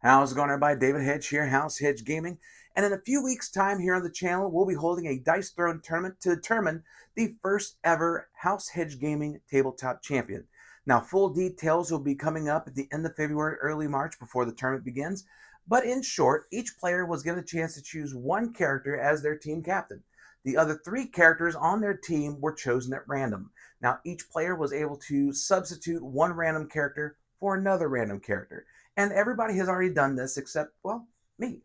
How's it going, everybody? David Hedge here, Hedge Gaming. And in a few weeks' time here on the channel, we'll be holding a Dice Throne tournament to determine the first ever House Hedge Gaming Tabletop Champion. Now, full details will be coming up at the end of February, early March before the tournament begins. But in short, each player was given a chance to choose one character as their team captain. The other three characters on their team were chosen at random. Now, each player was able to substitute one random character for another random character. And everybody has already done this except, well, me.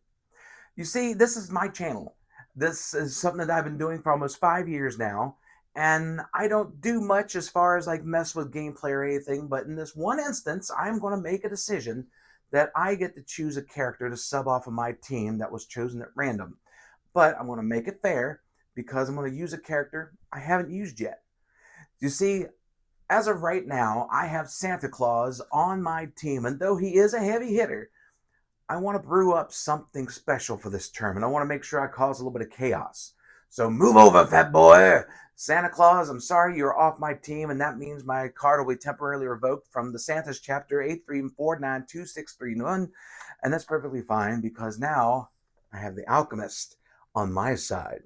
You see, this is my channel. This is something that I've been doing for almost 5 years now. And I don't do much as far as like mess with gameplay or anything. But in this one instance, I'm going to make a decision that I get to choose a character to sub off of my team that was chosen at random. But I'm going to make it fair because I'm going to use a character I haven't used yet. You see, as of right now, I have Santa Claus on my team, and though he is a heavy hitter, I want to brew up something special for this tournament. I want to make sure I cause a little bit of chaos. So move over, fat boy! Santa Claus, I'm sorry you're off my team, and that means my card will be temporarily revoked from the Santa's chapter 834926331, and that's perfectly fine because now I have the Alchemist on my side.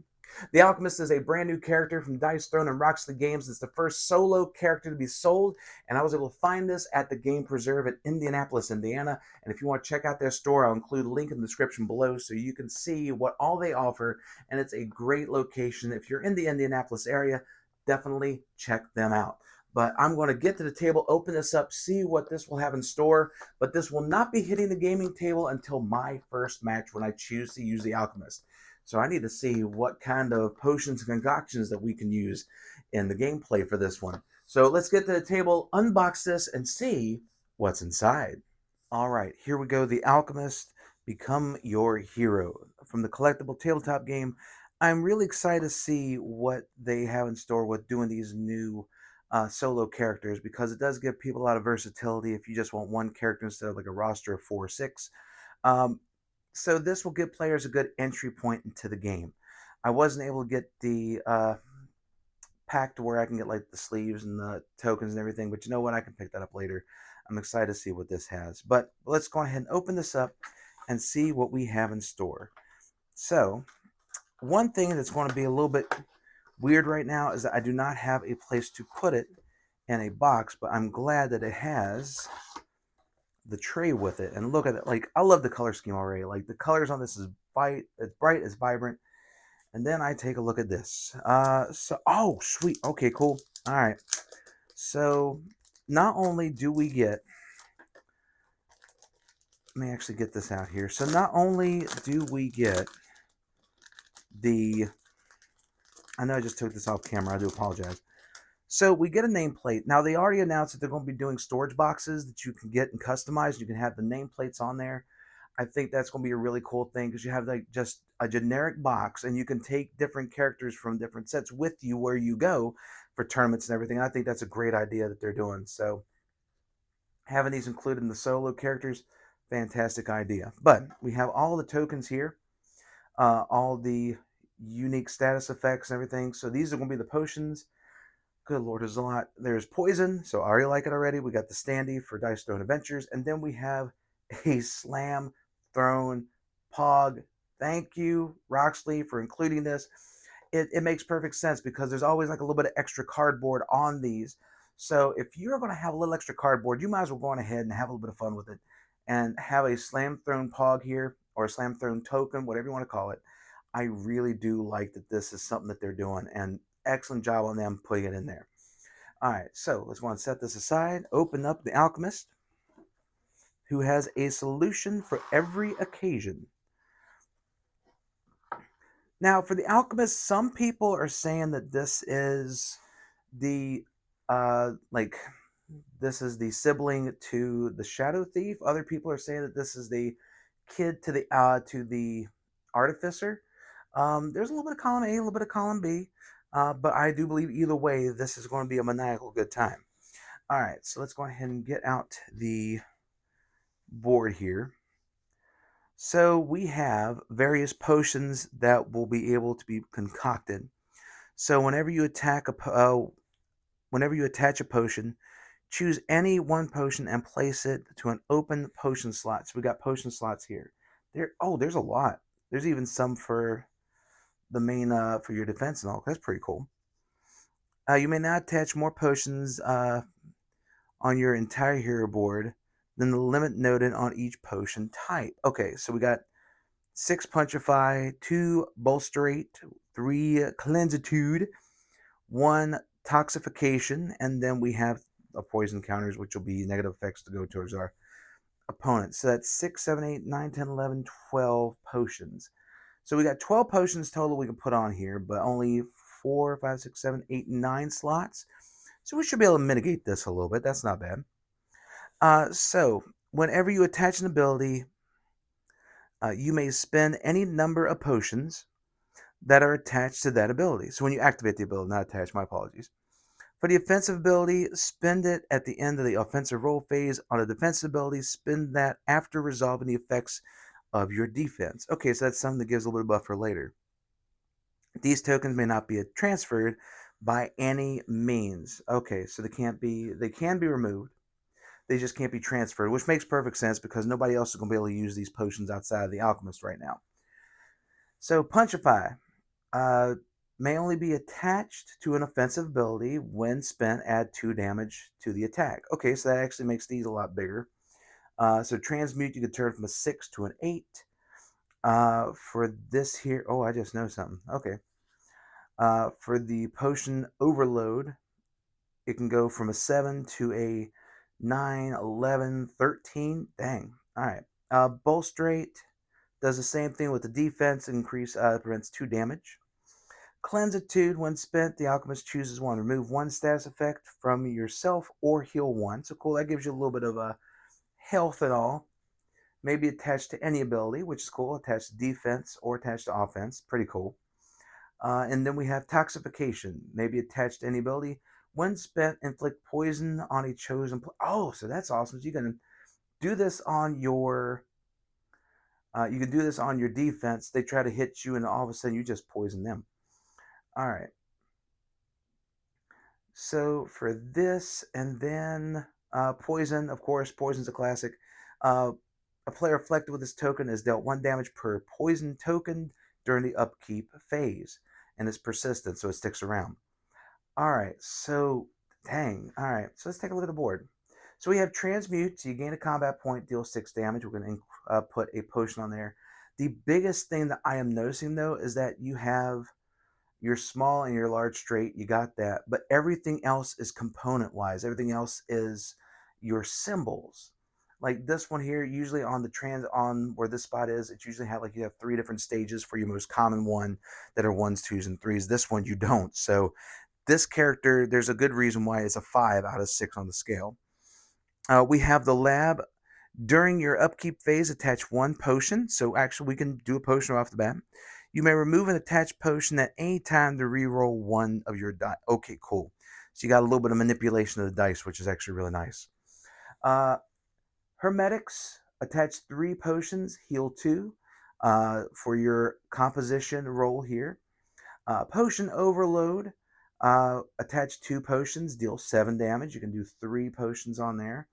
The Alchemist is a brand new character from Dice Throne and Roxley Games. It's the first solo character to be sold, and I was able to find this at the Game Preserve in Indianapolis, Indiana. And if you want to check out their store, I'll include a link in the description below so you can see what all they offer, and it's a great location. If you're in the Indianapolis area, definitely check them out. But I'm going to get to the table, open this up, see what this will have in store. But this will not be hitting the gaming table until my first match when I choose to use the Alchemist. So I need to see what kind of potions and concoctions that we can use in the gameplay for this one. So let's get to the table, unbox this, and see what's inside. All right, here we go. The Alchemist, Become Your Hero. From the collectible tabletop game, I'm really excited to see what they have in store with doing these new solo characters because it does give people a lot of versatility if you just want one character instead of like a roster of 4 or 6. So this will give players a good entry point into the game. I wasn't able to get the pack to where I can get like the sleeves and the tokens and everything, but you know what? I can pick that up later. I'm excited to see what this has. But let's go ahead and open this up and see what we have in store. So one thing that's going to be a little bit weird right now is that I do not have a place to put it in a box, but I'm glad that it has the tray with it. And look at it, like I love the color scheme already. Like the colors on this is bright, it's vibrant. And then I take a look at this. Oh sweet, okay, cool. All right, so not only do we get, let me actually get this out here. So not only do we get the, I know I just took this off camera, I do apologize. So we get a nameplate. Now they already announced that they're going to be doing storage boxes that you can get and customize. You can have the nameplates on there. I think that's going to be a really cool thing because you have like just a generic box and you can take different characters from different sets with you where you go for tournaments and everything. I think that's a great idea that they're doing. So having these included in the solo characters, fantastic idea. But we have all the tokens here, all the unique status effects and everything. So these are going to be the potions. Good Lord, there's a lot. There's poison, so I already like it already. We got the standee for Dice Throne Adventures, and then we have a Slam Throne Pog. Thank you, Roxley, for including this. It makes perfect sense because there's always like a little bit of extra cardboard on these. So if you're going to have a little extra cardboard, you might as well go on ahead and have a little bit of fun with it and have a Slam Throne Pog here or a Slam Throne token, whatever you want to call it. I really do like that this is something that they're doing, and excellent job on them putting it in there. All right, so let's go and set this aside. Open up the Alchemist, who has a solution for every occasion. Now, for the Alchemist, some people are saying that this is the this is the sibling to the Shadow Thief. Other people are saying that this is the kid to the Artificer. There's a little bit of column A, a little bit of column B. But I do believe either way, this is going to be a maniacal good time. All right, so let's go ahead and get out the board here. So we have various potions that will be able to be concocted. So whenever you attach a potion, Choose any one potion and place it to an open potion slot. So we got potion slots here. There's a lot. There's even some for the main for your defense and all. That's pretty cool. You may now attach more potions on your entire hero board than the limit noted on each potion type. Okay, so we got 6 Punchify, 2 Bolsterate, 3 Cleansitude, 1 Toxification, and then we have poison counters, which will be negative effects to go towards our opponent. So that's 6, 7, 8, 9, 10, 11, 12 potions. So we got 12 potions total we can put on here, but only 4, 5, 6, 7, 8, 9 slots. So we should be able to mitigate this a little bit. That's not bad. So whenever you attach an ability, you may spend any number of potions that are attached to that ability. So when you activate the ability, not attach, my apologies. For the offensive ability, spend it at the end of the offensive roll phase. On a defensive ability, spend that after resolving the effects of your defense. Okay, so that's something that gives a little buffer later. These tokens may not be transferred by any means. Okay, so they can be removed. They just can't be transferred, which makes perfect sense because nobody else is going to be able to use these potions outside of the Alchemist right now. So Punchify may only be attached to an offensive ability. When spent, add 2 damage to the attack. Okay, so that actually makes these a lot bigger. So Transmute, you can turn from a 6 to an 8. For this here, I just know something. Okay. For the Potion Overload, it can go from a 7 to a 9, 11, 13. Dang. All right. Bolsterate does the same thing with the defense, prevents 2 damage. Cleansitude, when spent, the Alchemist chooses one. Remove 1 status effect from yourself or heal 1. So cool, that gives you a little bit of a health and all. Maybe attached to any ability, which is cool. Attached to defense or attached to offense. Pretty cool. And then we have Toxification. Maybe attached to any ability. When spent, inflict poison on a chosen so that's awesome. So you can do this on your defense. They try to hit you and all of a sudden you just poison them. All right. So for this, and then poison, of course, poison's a classic. A player afflicted with this token is dealt 1 damage per poison token during the upkeep phase, and it's persistent, so it sticks around. All right, so dang. All right, so let's take a look at the board. So we have Transmute. So you gain a combat point, deal 6 damage. We're going to put a potion on there. The biggest thing that I am noticing, though, is that you have your small and your large straight. You got that. But everything else is component-wise. Everything else is your symbols. Like this one here, usually on where this spot is, it's usually you have 3 different stages for your most common one that are 1s, 2s, and 3s. This one you don't. So this character, there's a good reason why it's a 5 out of 6 on the scale. We have the lab. During your upkeep phase, attach 1 potion. So actually, we can do a potion off the bat. You may remove an attached potion at any time to reroll 1 of your die. Okay, cool. So you got a little bit of manipulation of the dice, which is actually really nice. Hermetics, attach 3 potions, heal 2 for your composition roll here. Potion Overload, attach 2 potions, deal 7 damage. You can do 3 potions on there.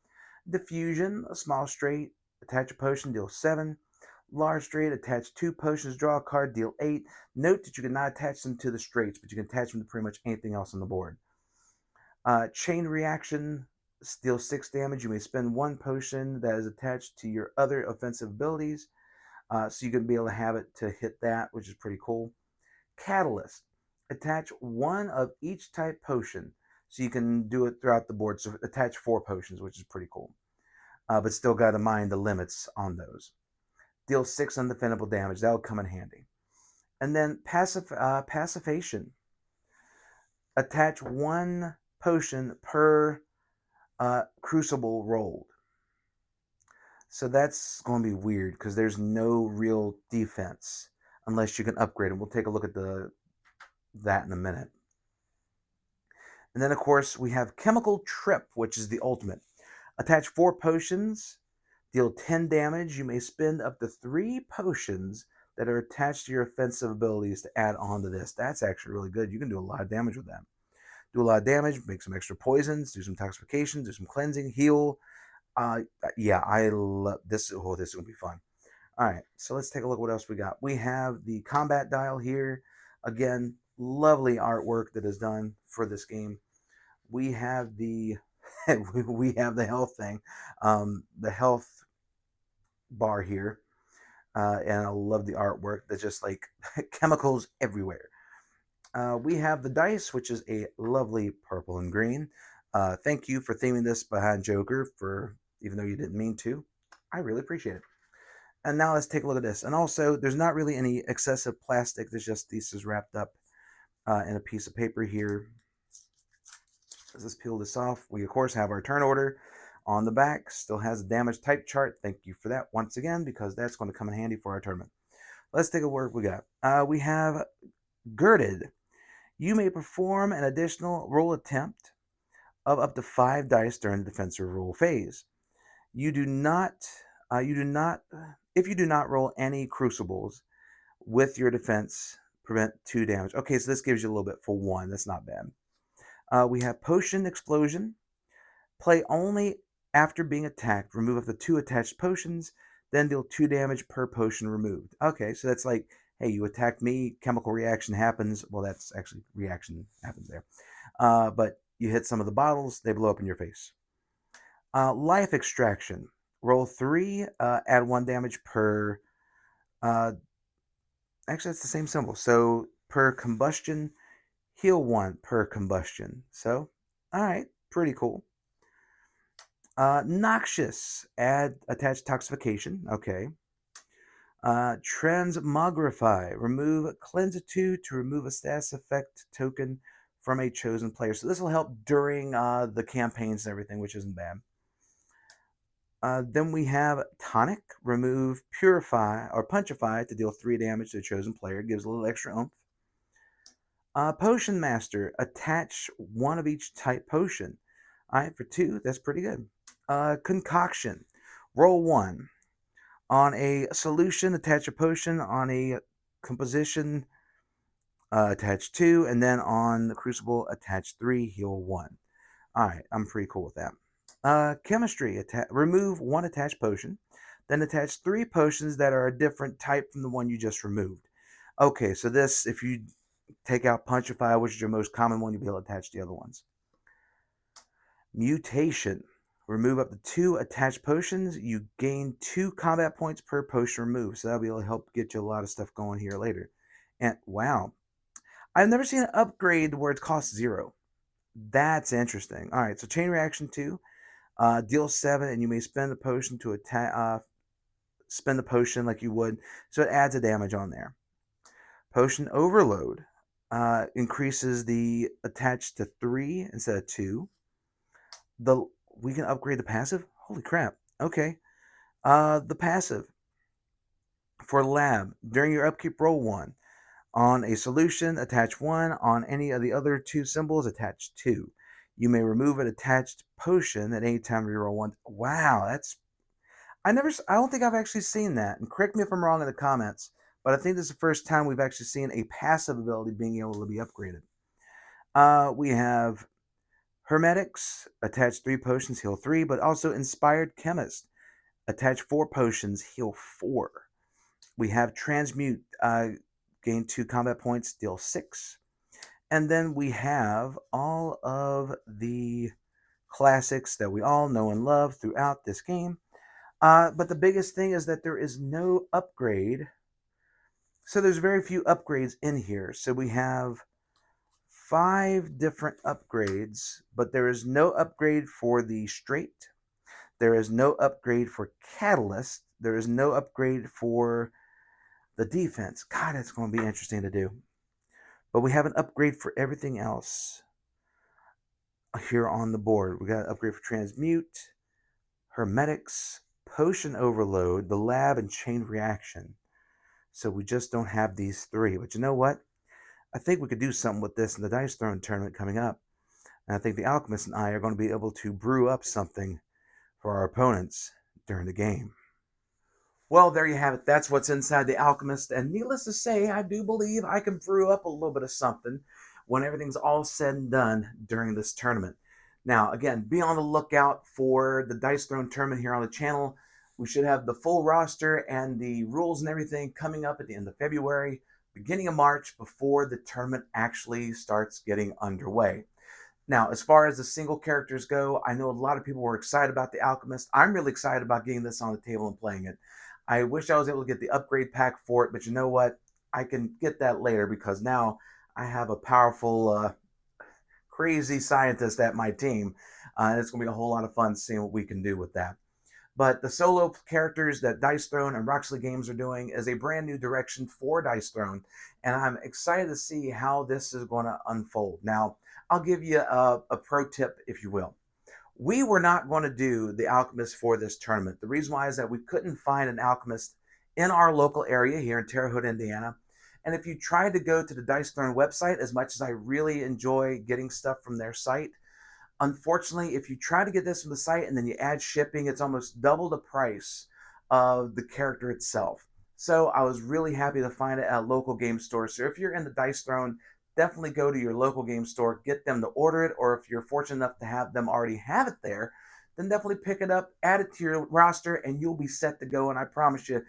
Diffusion, a small straight, attach a potion, deal 7. Large straight, attach 2 potions, draw a card, deal 8. Note that you cannot attach them to the straights, but you can attach them to pretty much anything else on the board. Chain Reaction, deal 6 damage. You may spend 1 potion that is attached to your other offensive abilities, so you can be able to have it to hit that, which is pretty cool. Catalyst, attach 1 of each type potion, so you can do it throughout the board. So attach 4 potions, which is pretty cool. But still got to mind the limits on those. Deal 6 undefendable damage. That will come in handy. And then Pacification. Attach 1 potion per crucible rolled. So that's going to be weird because there's no real defense unless you can upgrade them. We'll take a look at that in a minute. And then, of course, we have Chemical Trip, which is the ultimate. Attach 4 potions, deal 10 damage. You may spend up to 3 potions that are attached to your offensive abilities to add on to this. That's actually really good. You can do a lot of damage with that. do a lot of damage, make some extra poisons, do some toxifications, do some cleansing, heal. Yeah, I love this. Oh, this is gonna be fun. All right, so let's take a look at what else we got. We have the combat dial here. Again, lovely artwork that is done for this game. We have the we have the health thing, the health bar here, and I love the artwork. There's just like chemicals everywhere. We have the dice, which is a lovely purple and green. Thank you for theming this behind Joker, for even though you didn't mean to. I really appreciate it. And now let's take a look at this. And also, there's not really any excessive plastic. There's just this is wrapped up in a piece of paper here. Let's peel this off. We, of course, have our turn order on the back. Still has a damage type chart. Thank you for that once again, because that's going to come in handy for our tournament. Let's take a look we got. We have Girded. You may perform an additional roll attempt of up to 5 dice during the defensive roll phase. If you do not roll any crucibles with your defense, prevent 2 damage. Okay, so this gives you a little bit for 1. That's not bad. We have Potion Explosion. Play only after being attacked. Remove up to 2 attached potions, then deal 2 damage per potion removed. Okay, so that's like, hey, you attacked me, chemical reaction happens. Well, that's actually reaction happens there. But you hit some of the bottles, they blow up in your face. Life Extraction. Roll 3, add 1 damage per... actually, that's the same symbol. So, per combustion, heal 1 per combustion. So, alright, pretty cool. Noxious. Add attached toxification. Okay. Transmogrify. Remove Cleanse 2 to remove a status effect token from a chosen player. So this will help during the campaigns and everything, which isn't bad. Then we have Tonic. Remove Purify or Punchify to deal 3 damage to a chosen player. Gives a little extra oomph. Potion Master. Attach 1 of each type potion. Alright, for 2, that's pretty good. Concoction. Roll 1. On a solution, attach a potion. On a composition, attach 2. And then on the crucible, attach 3, heal 1. Alright, I'm pretty cool with that. Chemistry. Remove 1 attached potion. Then attach 3 potions that are a different type from the one you just removed. Okay, so this, if you take out Punchify, which is your most common one, you'll be able to attach the other ones. Mutation. Remove up to 2 attached potions. You gain 2 combat points per potion removed. So that'll be able to help get you a lot of stuff going here later. And wow. I've never seen an upgrade where it costs 0. That's interesting. Alright, so Chain Reaction 2. Deal 7, and you may spend the potion to attack. Spend the potion like you would. So it adds a damage on there. Potion Overload. Increases the attached to 3 instead of 2. We can upgrade the passive? Holy crap. Okay. The passive. For Lab. During your upkeep, roll 1. On a solution, attach 1. On any of the other 2 symbols, attach 2. You may remove an attached potion at any time you roll 1. Wow, that's... I don't think I've actually seen that. And correct me if I'm wrong in the comments, but I think this is the first time we've actually seen a passive ability being able to be upgraded. We have Hermetics. Attach 3 potions, heal 3, but also Inspired Chemist. Attach 4 potions, heal 4. We have Transmute. Gain 2 combat points, deal 6. And then we have all of the classics that we all know and love throughout this game. But the biggest thing is that there is no upgrade. So there's very few upgrades in here. So we have 5 different upgrades, but there is no upgrade for the Straight. There is no upgrade for Catalyst. There is no upgrade for the defense. God, it's going to be interesting to do. But we have an upgrade for everything else here on the board. We got an upgrade for Transmute, Hermetics, Potion Overload, the Lab, and Chain Reaction. So we just don't have these 3. But you know what? I think we could do something with this in the Dice Throne tournament coming up. And I think the Alchemist and I are going to be able to brew up something for our opponents during the game. Well, there you have it. That's what's inside the Alchemist. And needless to say, I do believe I can brew up a little bit of something when everything's all said and done during this tournament. Now, again, be on the lookout for the Dice Throne tournament here on the channel. We should have the full roster and the rules and everything coming up at the end of February, beginning of March, before the tournament actually starts getting underway. Now, as far as the single characters go, I know a lot of people were excited about the Alchemist. I'm really excited about getting this on the table and playing it. I wish I was able to get the upgrade pack for it, but you know what? I can get that later because now I have a powerful, crazy scientist at my team. And it's going to be a whole lot of fun seeing what we can do with that. But the solo characters that Dice Throne and Roxley Games are doing is a brand new direction for Dice Throne, and I'm excited to see how this is going to unfold. Now, I'll give you a pro tip, if you will. We were not going to do the Alchemist for this tournament. The reason why is that we couldn't find an Alchemist in our local area here in Terre Haute, Indiana. And if you tried to go to the Dice Throne website, as much as I really enjoy getting stuff from their site, unfortunately, if you try to get this from the site and then you add shipping, it's almost double the price of the character itself. So I was really happy to find it at a local game store. So if you're in the Dice Throne, definitely go to your local game store, get them to order it, or if you're fortunate enough to have them already have it there, then definitely pick it up, add it to your roster, and you'll be set to go. And I promise you,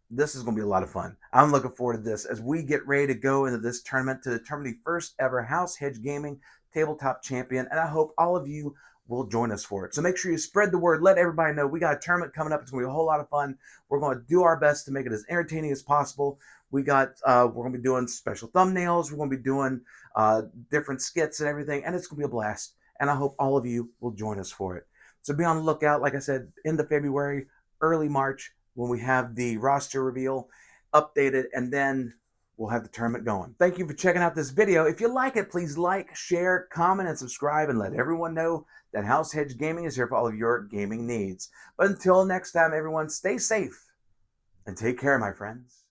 this is going to be a lot of fun. I'm looking forward to this as we get ready to go into this tournament to determine the first ever House Hedge Gaming Tabletop Champion, and I hope all of you will join us for it. So make sure you spread the word, let everybody know we got a tournament coming up. It's going to be a whole lot of fun. We're going to do our best to make it as entertaining as possible. We're going to be doing special thumbnails. We're going to be doing different skits and everything, and it's going to be a blast. And I hope all of you will join us for it. So be on the lookout, like I said, end of February, early March, when we have the roster reveal updated, and then we'll have the tournament going. Thank you for checking out this video. If you like it, please like, share, comment, and subscribe, and let everyone know that House Hedge Gaming is here for all of your gaming needs. But until next time, everyone, stay safe and take care, my friends.